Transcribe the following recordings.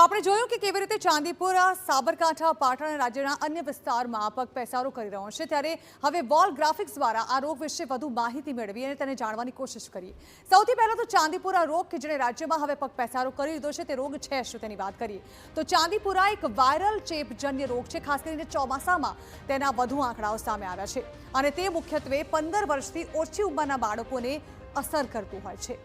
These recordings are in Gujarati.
આપણે જોયું કે કેવી રીતે ચાંદીપુર સાબરકાંઠા પાટણ રાજ્યના અન્ય વિસ્તારમાં પગ પેસારો કરી રહ્યો છે ત્યારે હવે વોલ ગ્રાફિક્સ દ્વારા આ રોગ વિશે વધુ માહિતી મેળવી અને તેને જાણવાની કોશિશ કરીએ। સૌથી પહેલા તો ચાંદીપુરા રોગ કે જેણે રાજ્યમાં હવે પગ પેસારો કરી લીધો છે તે રોગ છે શું તેની વાત કરીએ તો ચાંદીપુરા એક વાયરલ ચેપજન્ય રોગ છે। ખાસ કરીને ચોમાસામાં તેના વધુ આંકડાઓ સામે આવ્યા છે અને તે મુખ્યત્વે 15 વર્ષથી ઓછી ઉંમરના બાળકોને અસર કરતું હોય છે।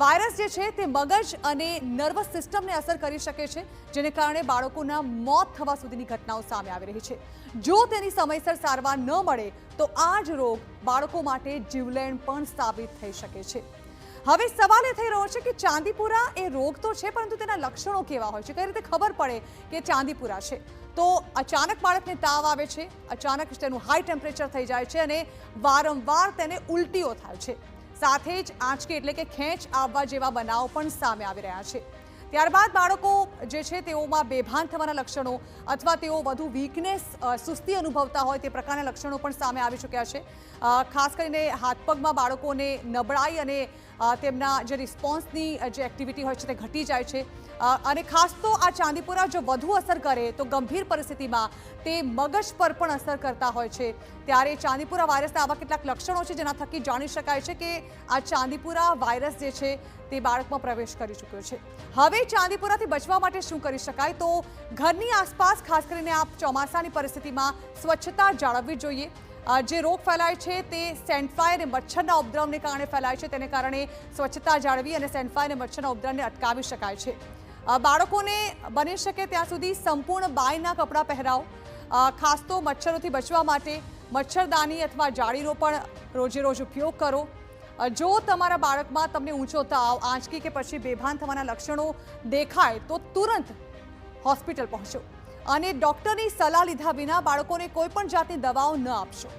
વાયરસ જે છે તે મગજ અને નર્વસ સિસ્ટમને અસર કરી શકે છે જેને કારણે બાળકોના મોત થવા સુધીની ઘટનાઓ સામે આવી રહી છે। જો તેની સમયસર સારવાર ન મળે તો આ જ રોગ બાળકો માટે જીવલેણ પણ સાબિત થઈ શકે છે। હવે સવાલ એ થઈ રહ્યો છે કે ચાંદીપુરા એ રોગ તો છે પરંતુ તેના લક્ષણો કેવા હોય છે, કઈ રીતે ખબર પડે કે ચાંદીપુરા છે? તો અચાનક બાળકને તાવ આવે છે, અચાનક તેનું હાઈ ટેમ્પરેચર થઈ જાય છે અને વારંવાર તેને ઉલટીઓ થાય છે, સાથે જ આંચકી એટલે કે ખેંચ આવવા જેવા બનાવો પણ સામે આવી રહ્યા છે। ત્યારબાદ બાળકો જે છે તેઓમાં બેભાન થવાના લક્ષણો અથવા તેઓ વધુ વીકનેસ સુસ્તી અનુભવતા હોય તે પ્રકારના લક્ષણો પણ સામે આવી ચૂક્યા છે। ખાસ કરીને હાથ પગમાં બાળકોને નબળાઈ અને તેમના જે રિસ્પોન્સની જે એક્ટિવિટી હોય છે તે ઘટી જાય છે અને ખાસ તો આ ચાંદીપુરા જો વધુ અસર કરે તો ગંભીર પરિસ્થિતિમાં તે મગજ પર પણ અસર કરતા હોય છે। ત્યારે ચાંદીપુરા વાયરસના આવા કેટલાક લક્ષણો છે જેના થકી જાણી શકાય છે કે આ ચાંદીપુરા વાયરસ જે છે તે બાળકમાં પ્રવેશ કરી ચૂક્યો છે। હવે ચાંદીપુરાથી બચવા માટે શું કરી શકાય તો ઘરની આસપાસ ખાસ કરીને આ ચોમાસાની પરિસ્થિતિમાં સ્વચ્છતા જાળવવી જોઈએ। જે રોગ ફેલાય છે તે સેન્ડફ્લાય અને મચ્છરના ઉપદ્રવને કારણે ફેલાય છે, તેને કારણે સ્વચ્છતા જાળવી અને સેન્ડફ્લાય અને મચ્છરના ઉપદ્રવને અટકાવી શકાય છે। બાળકોને બની શકે ત્યાં સુધી સંપૂર્ણ બાયના કપડાં પહેરાવો। ખાસ તો મચ્છરોથી બચવા માટે મચ્છરદાની અથવા જાળીનો પણ રોજે રોજ ઉપયોગ કરો। જો તમારા બાળકમાં તમને ઊંચો તાવ, આંચકી કે પછી બેભાન થવાના લક્ષણો દેખાય તો તુરંત હોસ્પિટલ પહોંચો અને ડૉક્ટરની સલાહ લીધા વિના બાળકોને કોઈ પણ જાતની દવાઓ ન આપશો।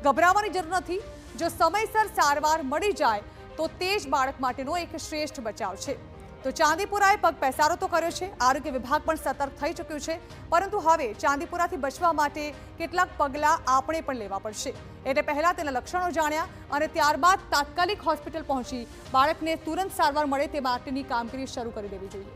ગભરાવાની જરૂર નથી। જો સમયસર સારવાર મળી જાય તો તે જ બાળક માટેનો એક શ્રેષ્ઠ બચાવ છે। તો ચાંદીપુરાએ પગ પેસારો તો કર્યો છે, આરોગ્ય વિભાગ પણ સતર્ક થઈ ચૂક્યું છે, પરંતુ હવે ચાંદીપુરાથી બચવા માટે કેટલાક પગલાં આપણે પણ લેવા પડશે। એટલે પહેલાં તેના લક્ષણો જાણ્યા અને ત્યારબાદ તાત્કાલિક હોસ્પિટલ પહોંચી બાળકને તુરંત સારવાર મળે તે માટેની કામગીરી શરૂ કરી દેવી જોઈએ।